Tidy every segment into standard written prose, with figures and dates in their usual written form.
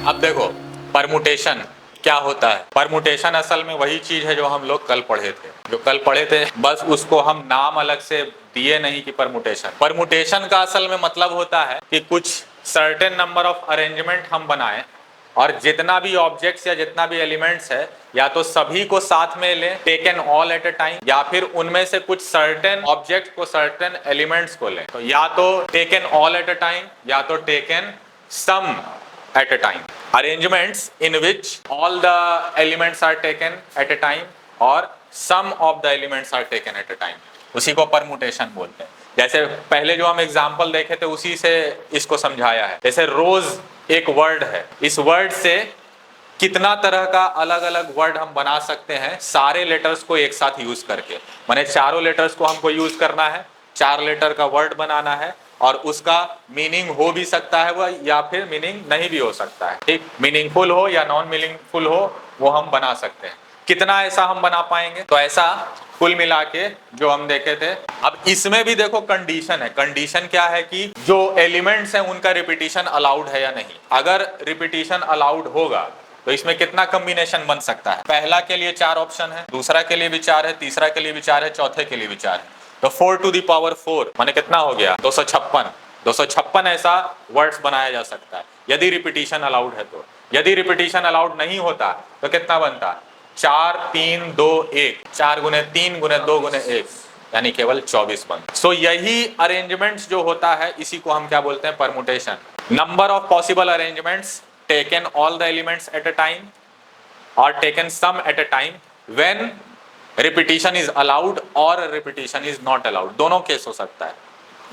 अब देखो परमुटेशन क्या होता है। परमुटेशन असल में वही चीज है जो हम लोग कल पढ़े थे, बस उसको हम नाम अलग से दिए नहीं कि परमुटेशन। परमुटेशन का असल में मतलब होता है कि कुछ सर्टेन नंबर ऑफ अरेंजमेंट हम बनाएं और जितना भी ऑब्जेक्ट्स या जितना भी एलिमेंट्स है या तो सभी को साथ में लें, taken all at a time, या फिर उनमें से कुछ सर्टेन ऑब्जेक्ट को, सर्टेन एलिमेंट्स को लें। तो या तो taken all at a time या तो taken some at a time. Arrangements in which all the elements are taken at a time or some of the elements are taken at a time. उसी को permutation बोलते हैं। जैसे पहले जो हम एग्जाम्पल देखे थे उसी से इसको समझाया है। जैसे रोज एक वर्ड है, इस वर्ड से कितना तरह का अलग अलग वर्ड हम बना सकते हैं सारे लेटर्स को एक साथ यूज करके। माने चारों लेटर्स को हमको यूज करना है, 4 लेटर का वर्ड बनाना है और उसका मीनिंग हो भी सकता है वह या फिर मीनिंग नहीं भी हो सकता है। ठीक, मीनिंगफुल हो या नॉन मीनिंगफुल हो वो हम बना सकते हैं। कितना ऐसा हम बना पाएंगे? तो ऐसा कुल मिला के जो हम देखे थे। अब इसमें भी देखो कंडीशन है। कंडीशन क्या है कि जो एलिमेंट्स हैं उनका रिपीटिशन अलाउड है या नहीं। अगर रिपीटिशन अलाउड होगा तो इसमें कितना कॉम्बिनेशन बन सकता है? पहला के लिए 4 ऑप्शन है, दूसरा के लिए भी 4 है, तीसरा के लिए भी 4 है, चौथे के लिए भी 4 है। तो 4 to the power 4 माने कितना हो गया? 256। 256 ऐसा वर्ड्स बनाया जा सकता है यदि रिपीटिशन अलाउड है तो। यदि रिपीटिशन अलाउड नहीं होता तो कितना बनता? 4 3 2 1, 4 गुने 3 गुने 2 गुने 1 यानी केवल 24 बनता। सो यही अरेंजमेंट्स जो होता है इसी को हम क्या बोलते हैं? Permutation. Number of possible arrangements taken all the elements at a time or taken some at a time when repetition is allowed or repetition is not allowed। दोनों केस हो सकता है।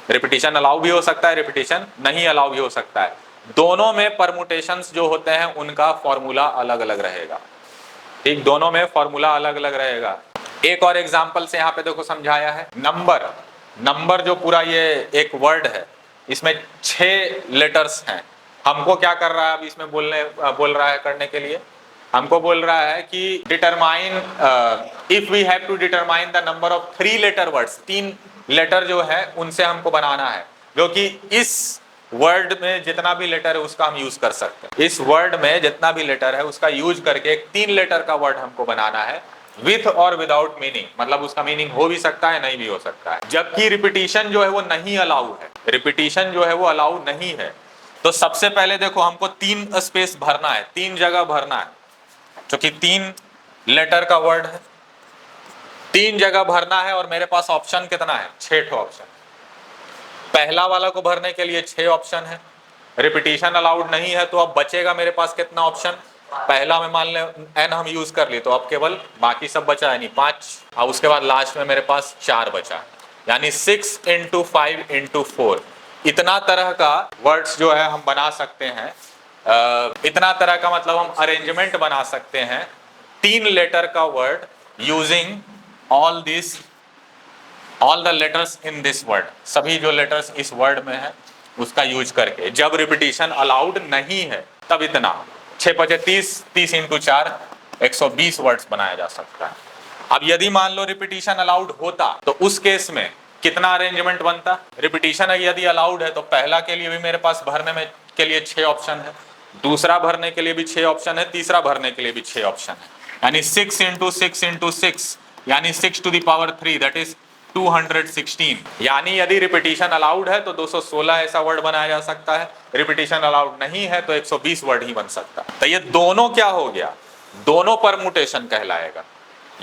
रिपीटिशन अलाउ भी हो सकता है, रिपीटिशन नहीं allow भी हो सकता है। दोनों में परमुटेशंस जो होते हैं उनका फॉर्मूला अलग अलग रहेगा। ठीक, दोनों में फॉर्मूला अलग अलग रहेगा। एक और एग्जांपल से यहाँ पे देखो समझाया है। नंबर, नंबर जो पूरा ये एक वर्ड है इसमें 6 लेटर्स हैं। हमको क्या कर रहा है अब इसमें बोल रहा है करने के लिए? हमको बोल रहा है कि determine if we have to determine the number of 3 letter words. 3 letter जो है उनसे हमको बनाना है, जो कि इस वर्ड में जितना भी लेटर है उसका हम यूज कर सकते हैं। इस वर्ड में जितना भी लेटर है उसका यूज करके एक 3 लेटर का वर्ड हमको बनाना है विथ और विदाउट मीनिंग। मतलब उसका मीनिंग हो भी सकता है नहीं भी हो सकता है। जबकि रिपीटिशन जो है वो नहीं अलाउ है। रिपीटिशन जो है वो अलाउ नहीं है। तो सबसे पहले देखो हमको 3 स्पेस भरना है, 3 जगह भरना है, क्योंकि 3 लेटर का वर्ड है, 3 जगह भरना है और मेरे पास ऑप्शन कितना है? 6 ऑप्शन। पहला वाला को भरने के लिए 6 ऑप्शन है। रिपीटिशन अलाउड नहीं है तो अब बचेगा मेरे पास कितना ऑप्शन? पहला में मान ले n हम यूज कर लिए तो अब केवल बाकी सब बचा है नहीं 5, और उसके बाद लास्ट में मेरे पास 4 बचा, यानी 6 × 5 × 4। इतना तरह का वर्ड्स जो है हम बना सकते हैं। इतना तरह का मतलब हम अरेंजमेंट बना सकते हैं 3 लेटर का word using all the letters in this word. सभी जो लेटर्स इस वर्ड में है उसका यूज करके। जब रिपीटिशन अलाउड नहीं है तब इतना 6 × 30, 30 × 4 120 वर्ड्स बनाया जा सकता है। अब यदि मान लो रिपीटिशन अलाउड होता तो उस केस में कितना अरेंजमेंट बनता? रिपीटिशन यदि अलाउड है तो पहला के लिए भी मेरे पास भरने में के लिए 6 ऑप्शन है, दूसरा भरने के लिए भी 6 ऑप्शन है, तीसरा भरने के लिए भी 6 ऑप्शन है, यानी 6 × 6 × 6 यानी 6 to the power 3 that is 216। यानी यदि रिपीटिशन अलाउड है तो 216 ऐसा वर्ड बनाया जा सकता है, रिपीटिशन अलाउड नहीं है तो 120 वर्ड ही बन सकता है। तो ये दोनों क्या हो गया? दोनों परमुटेशन कहलाएगा।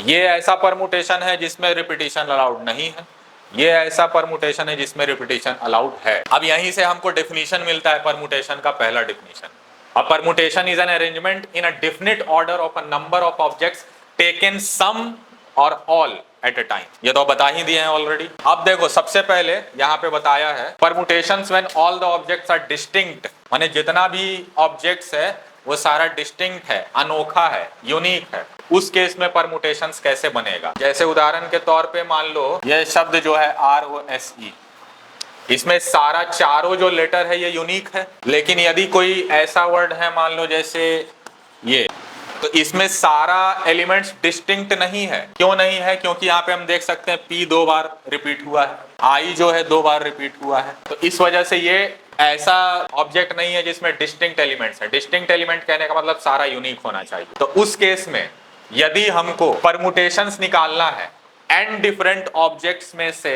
ये ऐसा परमुटेशन है जिसमें रिपीटिशन अलाउड नहीं है, ये ऐसा परमुटेशन है जिसमें रिपीटिशन अलाउड है। अब यहीं से हमको डेफिनेशन मिलता है परमुटेशन का। पहला definition, a permutation is an arrangement in a definite order of a number of objects taken some और ऑल एट अ टाइम। ये तो बता ही दिए हैं ऑलरेडी। अब देखो सबसे पहले यहाँ पे बताया है permutations when all the objects are distinct, माने जितना भी ऑब्जेक्ट्स है वो सारा डिस्टिंक्ट है, अनोखा है, यूनिक है। उस केस में परमुटेशंस कैसे बनेगा? जैसे उदाहरण के तौर पे मान लो ये शब्द जो है ROSE, इसमें सारा चारों जो लेटर है ये यूनिक है। लेकिन यदि कोई ऐसा वर्ड है मान लो जैसे ये तो इसमें सारा एलिमेंट्स डिस्टिंक्ट नहीं है। क्यों नहीं है? क्योंकि यहाँ पे हम देख सकते हैं P 2 बार रिपीट हुआ है, I जो है 2 बार रिपीट हुआ है। तो इस वजह से ये ऐसा ऑब्जेक्ट नहीं है जिसमें डिस्टिंक्ट एलिमेंट्स है। डिस्टिंक्ट एलिमेंट कहने का मतलब सारा यूनिक होना चाहिए। तो उस केस में यदि हमको परमुटेशंस निकालना है n डिफरेंट ऑब्जेक्ट्स में से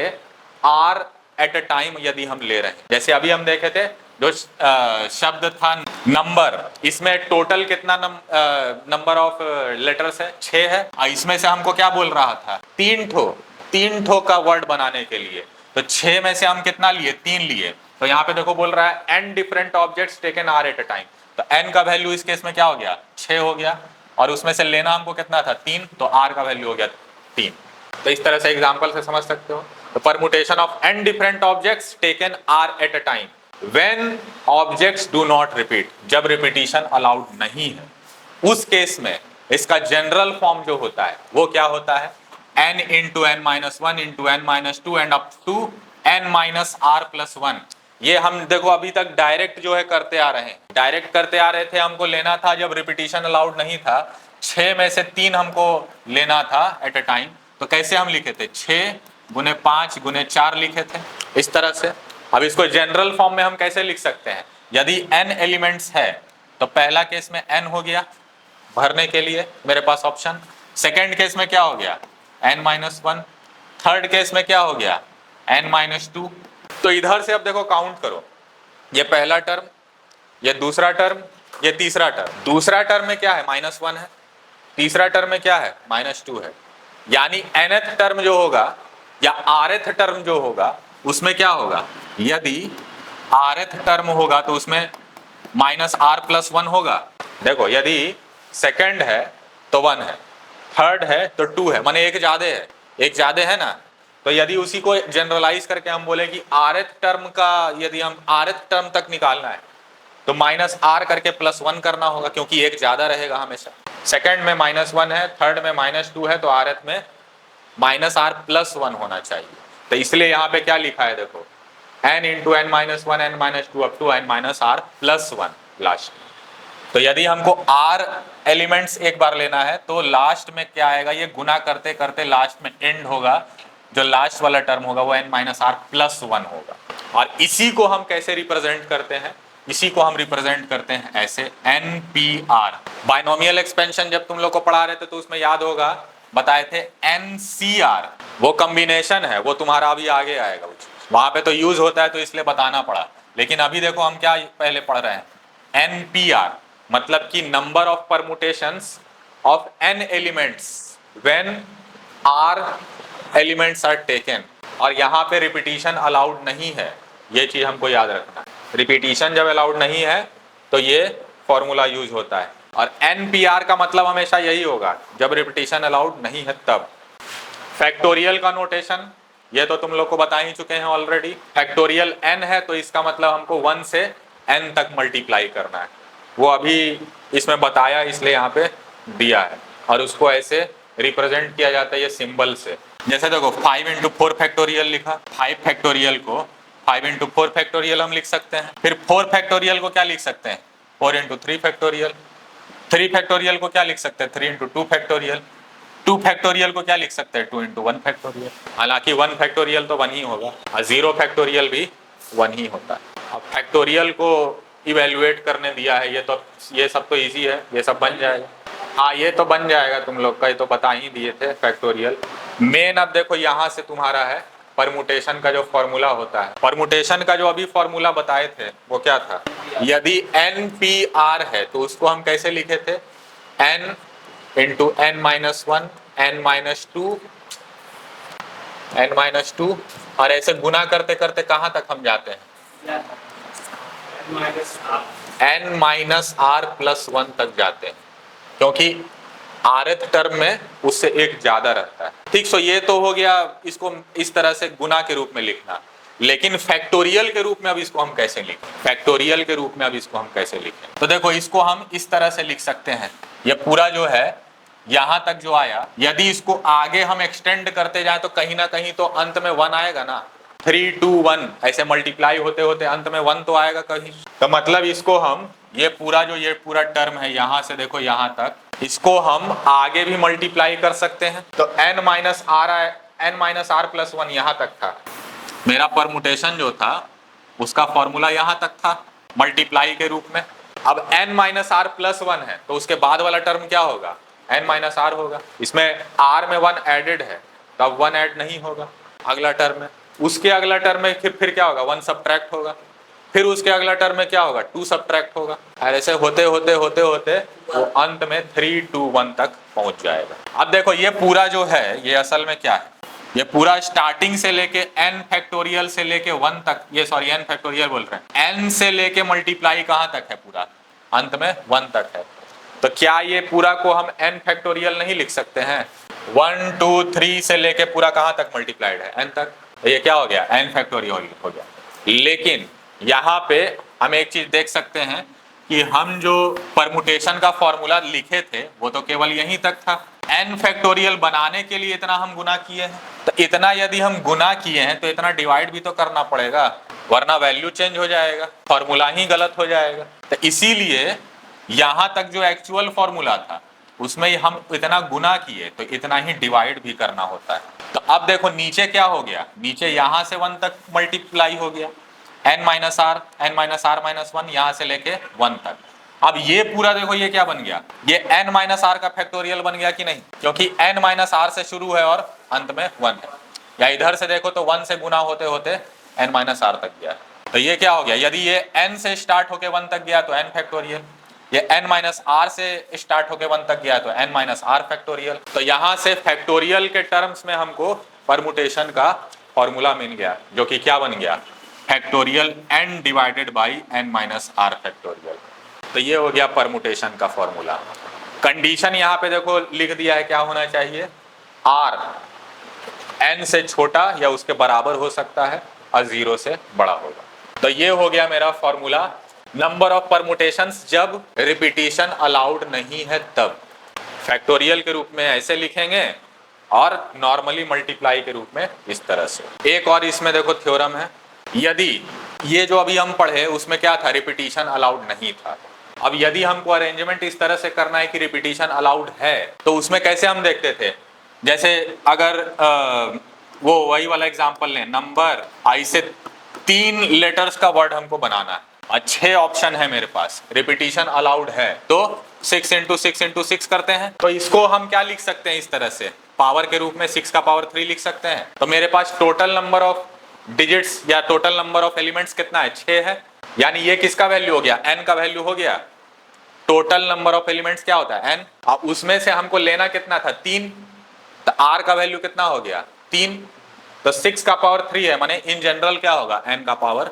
r एट अ टाइम यदि हम ले रहे हैं, जैसे अभी हम देखे थे जो शब्द था नंबर, इसमें टोटल कितना नंबर ऑफ लेटर्स है? 6 है। इसमें से हमको क्या बोल रहा था? 3 ठो का वर्ड बनाने के लिए। तो 6 में से हम कितना लिए? 3 लिए। तो यहाँ पे देखो बोल रहा है n different objects taken r eight a time. तो n का वैल्यू इस केस में क्या हो गया? 6 हो गया, और उसमें से लेना हमको कितना था? 3। तो r का वैल्यू हो गया 3। तो इस तरह से एग्जांपल से समझ सकते हो। तो permutation of n different objects taken r eight a time when objects do not repeat, जब रिपीटिशन अलाउड नहीं है, उस केस में इसका जनरल फॉर्म जो होता है वो क्या होता है? n into n minus 1 into n minus 2 and up to n minus r plus 1। ये हम देखो अभी तक डायरेक्ट जो है करते आ रहे हैं, डायरेक्ट करते आ रहे थे। हमको लेना था जब रिपीटिशन अलाउड नहीं था, 6 में से 3 हमको लेना था एट अ टाइम। तो कैसे हम लिखे थे? 6 गुने 5 गुने 4 लिखे थे इस तरह से। अब इसको जनरल फॉर्म में हम कैसे लिख सकते हैं? यदि n एलिमेंट्स है तो पहला केस में n हो गया भरने के लिए मेरे पास ऑप्शन। सेकेंड केस में क्या हो गया? n minus 1। थर्ड केस में क्या हो गया? n minus 2। तो इधर से अब देखो काउंट करो, ये पहला टर्म, ये दूसरा टर्म, ये तीसरा टर्म। दूसरा टर्म में क्या है? माइनस 1 है। तीसरा टर्म में क्या है? माइनस 2 है। यानी nth टर्म जो होगा या rth टर्म जो होगा उसमें क्या होगा? यदि rth टर्म होगा तो उसमें माइनस r प्लस 1 होगा। देखो यदि सेकंड है तो 1 है, थर्ड है तो 2 है, माने एक ज्यादा है, एक ज्यादा है ना। तो यदि उसी को जनरलाइज करके हम बोले कि rth टर्म का, यदि हम rth टर्म तक निकालना है तो माइनस r करके प्लस 1 करना होगा, क्योंकि एक ज्यादा रहेगा हमेशा। सेकंड में माइनस 1 है, थर्ड में माइनस 2 है, तो rth में माइनस r प्लस 1 होना चाहिए। तो इसलिए यहाँ पे क्या लिखा है देखो, n into n minus 1 n minus 2 up to n minus r plus 1 last. तो यदि हमको r एलिमेंट्स एक बार लेना है तो लास्ट में क्या आएगा? ये गुना करते करते लास्ट में एंड होगा, जो लास्ट वाला टर्म होगा वो n माइनस r प्लस 1 होगा। और इसी को हम कैसे रिप्रेजेंट करते हैं? इसी को हम रिप्रेजेंट करते हैं ऐसे, NPR। बाइनोमियल एक्सपेंशन जब तुम लोग को पढ़ा रहे थे तो उसमें याद होगा बताए थे NCR, वो कॉम्बिनेशन है, वो तुम्हारा अभी आगे आएगा। वहां पे तो यूज होता है तो इसलिए बताना पड़ा। लेकिन अभी देखो हम क्या पहले पढ़ रहे हैं? NPR मतलब कि number of permutations of n elements when r elements are taken. और यहाँ पे रिपीटिशन अलाउड नहीं है, ये चीज हमको याद रखना है। रिपीटिशन जब अलाउड नहीं है तो ये फॉर्मूला यूज होता है। और NPR का मतलब हमेशा यही होगा जब रिपीटिशन अलाउड नहीं है तब। फैक्टोरियल का नोटेशन ये तो तुम लोग को बता ही चुके हैं ऑलरेडी। फैक्टोरियल n है तो इसका मतलब हमको 1 से n तक मल्टीप्लाई करना है, वो अभी इसमें बताया इसलिए यहाँ पे दिया है। और उसको ऐसे रिप्रेजेंट किया जाता है ये सिंबल से। जैसे देखो 5 इंटू 4 फैक्टोरियल लिखा, 5 फैक्टोरियल को 5 इंटू 4 फैक्टोरियल हम लिख सकते हैं। फिर 4 फैक्टोरियल को क्या लिख सकते हैं? 4 इंटू 3 फैक्टोरियल। 3 फैक्टोरियल को क्या लिख सकते हैं? 3 इंटू 2 फैक्टोरियल। 2 फैक्टोरियल को क्या लिख सकते हैं? 2 इंटू 1 फैक्टोरियल। हालांकि 1 फैक्टोरियल तो 1 ही होगा और 0 फैक्टोरियल भी 1 ही होता है। अब फैक्टोरियल को इवेल्युएट करने दिया है, ये सब तो इजी है, ये सब बन जाएगा। हाँ ये तो बन जाएगा तुम लोग का, ये तो बता ही दिए थे फैक्टोरियल। मेन अब देखो यहाँ से तुम्हारा है परमुटेशन का जो फॉर्मूला होता है। परमुटेशन का जो अभी फॉर्मूला बताए थे वो क्या था? यदि NPR है तो उसको हम कैसे लिखे थे? n into n minus 1 n minus 2 n minus 2, और ऐसे गुना करते करते कहाँ तक हम जाते हैं? n माइनस r प्लस 1 तक जाते हैं, क्योंकि rth टर्म में उससे एक ज्यादा रहता है। ठीक, सो ये तो हो गया इसको इस तरह से गुना के रूप में लिखना। लेकिन फैक्टोरियल के रूप में अब इसको हम कैसे लिखें? फैक्टोरियल के रूप में अब इसको हम कैसे लिखें? तो देखो इसको हम इस तरह से लिख सकते हैं, ये पूरा जो है यहां तक जो आया, यदि इसको आगे हम एक्सटेंड करते जाए तो कहीं ना कहीं तो अंत में 1 आएगा ना। 3 2 1 ऐसे मल्टीप्लाई होते होते अंत में 1 तो आएगा कहीं। तो मतलब इसको हम ये पूरा टर्म है यहाँ से देखो यहाँ तक, इसको हम आगे भी मल्टीप्लाई कर सकते हैं। तो n माइनस आर प्लस 1 यहाँ तक था, मेरा परमुटेशन जो था उसका फॉर्मूला यहाँ तक था मल्टीप्लाई के रूप में। अब n माइनस आर प्लस 1 है तो उसके बाद वाला टर्म क्या होगा, n माइनस आर होगा। इसमें r में 1 एडेड है तो अब 1 ऐड नहीं होगा अगला टर्म में। उसके अगला टर्म में फिर क्या होगा, 1 सब्ट्रैक्ट होगा। फिर उसके अगला टर्म में क्या होगा, 2 सब्ट्रैक्ट होगा। और ऐसे होते होते होते होते वो अंत में 3 2 1 तक पहुंच जाएगा। अब देखो ये पूरा जो है ये असल में क्या है, ये पूरा स्टार्टिंग से लेके n फैक्टोरियल से लेके 1 तक, ये सॉरी n फैक्टोरियल बोल रहे हैं, n से लेके मल्टीप्लाई कहाँ तक है, पूरा अंत में 1 तक है। तो क्या ये पूरा को हम n फैक्टोरियल नहीं लिख सकते हैं, 1 2 3 से लेके पूरा कहाँ तक मल्टीप्लाइड है, n तक, तो ये क्या हो गया, n फैक्टोरियल हो गया। लेकिन यहाँ पे हम एक चीज देख सकते हैं कि हम जो परमुटेशन का फॉर्मूला लिखे थे वो तो केवल यहीं तक था, n फैक्टोरियल बनाने के लिए इतना हम गुना किए हैं। तो इतना यदि हम गुना किए हैं तो इतना डिवाइड भी तो करना पड़ेगा, वरना वैल्यू चेंज हो जाएगा, फॉर्मूला ही गलत हो जाएगा। तो इसीलिए यहाँ तक जो एक्चुअल फॉर्मूला था उसमें हम इतना गुना किए तो इतना ही डिवाइड भी करना होता है। तो अब देखो नीचे क्या हो गया, नीचे यहाँ से 1 तक मल्टीप्लाई हो गया, n माइनस आर माइनस 1 यहाँ से लेके 1 तक। अब ये पूरा देखो ये क्या बन गया, ये n माइनस आर का फैक्टोरियल बन गया कि नहीं, क्योंकि n माइनस आर से शुरू है और अंत में 1 है। या इधर से देखो तो 1 से गुना होते होते n माइनस आर तक गया। तो ये क्या हो गया, यदि ये n से स्टार्ट होके 1 तक गया तो n फैक्टोरियल, ये n माइनस आर से स्टार्ट होके 1 तक गया तो n माइनस आर फैक्टोरियल। तो यहाँ से फैक्टोरियल के टर्म्स में हमको परमुटेशन का फॉर्मूला मिल गया, जो कि क्या बन गया, factorial n divided by n minus r factorial. तो ये हो गया परमुटेशन का फॉर्मूला। कंडीशन यहाँ पे देखो लिख दिया है, क्या होना चाहिए, r n से छोटा या उसके बराबर हो सकता है और 0 से बड़ा होगा। तो ये हो गया मेरा फॉर्मूला, नंबर ऑफ परमुटेशंस जब रिपीटिशन अलाउड नहीं है तब। फैक्टोरियल के रूप में ऐसे लिखेंगे और नॉर्मली मल्टीप्लाई के रूप में इस तरह से। एक और इसमें देखो थ्योरम है, यदि ये जो अभी हम पढ़े उसमें क्या था, रिपीटिशन अलाउड नहीं था। अब यदि हमको अरेंजमेंट इस तरह से करना है कि रिपीटिशन अलाउड है तो उसमें कैसे हम देखते थे, जैसे अगर वो वही वाला एग्जांपल लें, नंबर आई से 3 लेटर्स का वर्ड हमको बनाना है, अच्छे ऑप्शन है मेरे पास, रिपीटिशन अलाउड है, तो 6 × 6 × 6 करते हैं। तो इसको हम क्या लिख सकते हैं, इस तरह से पावर के रूप में 6 का पावर 3 लिख सकते हैं। तो मेरे पास टोटल नंबर ऑफ डिजिट्स या टोटल नंबर ऑफ एलिमेंट्स कितना है, 6 है। यानी ये किसका वैल्यू हो गया, n का वैल्यू हो गया। टोटल नंबर ऑफ एलिमेंट्स क्या होता है, n। अब उसमें से हमको लेना कितना था, 3, तो r का वैल्यू कितना हो गया, 3। तो 6 का पावर 3 है, माने इन जनरल क्या होगा, n का पावर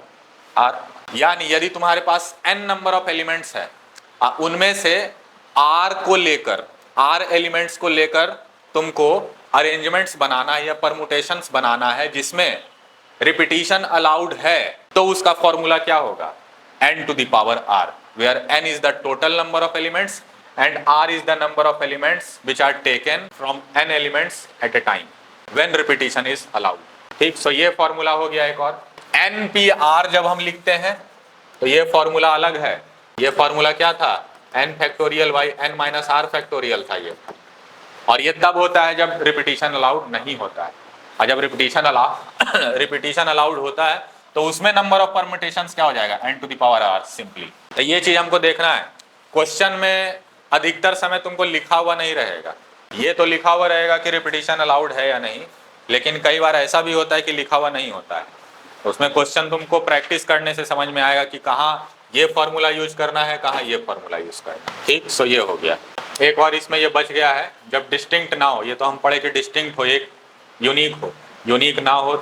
r। यानी यदि तुम्हारे पास n नंबर ऑफ एलिमेंट्स है, उनमें से r को लेकर, r एलिमेंट्स को लेकर तुमको अरेंजमेंट्स बनाना है या परमुटेशंस बनाना है जिसमें रिपीटिशन अलाउड है, तो उसका फॉर्मूला क्या होगा, n to the power r, where n is the total number of elements and r is the number of elements which are taken from n elements at a time when repetition is allowed। ठीक, सो ये formula हो गया एक और। npr जब हम लिखते हैं तो ये फॉर्मूला अलग है, ये फॉर्मूला क्या था, n factorial by n minus r factorial था ये। और ये तब होता है जब रिपीटिशन अलाउड नहीं होता है, और जब रिपीटिशन अलाउड होता है तो उसमें नंबर ऑफ परम्यूटेशंस क्या हो जाएगा, n to the power r simply. तो ये चीज हमको देखना है। क्वेश्चन में अधिकतर समय तुमको लिखा हुआ नहीं रहेगा, ये तो लिखा हुआ रहेगा कि रिपीटिशन अलाउड है या नहीं, लेकिन कई बार ऐसा भी होता है कि लिखा हुआ नहीं होता है। तो उसमें क्वेश्चन तुमको प्रैक्टिस करने से समझ में आएगा कि कहाँ ये फॉर्मूला यूज करना है, कहाँ ये फॉर्मूला यूज करना है। ठीक, सो ये हो गया। एक और इसमें ये बच गया है, जब डिस्टिंक्ट ना हो, ये तो हम पढ़े कि डिस्टिंक्ट हो, एक यूनिक हो, यूनिक ना हो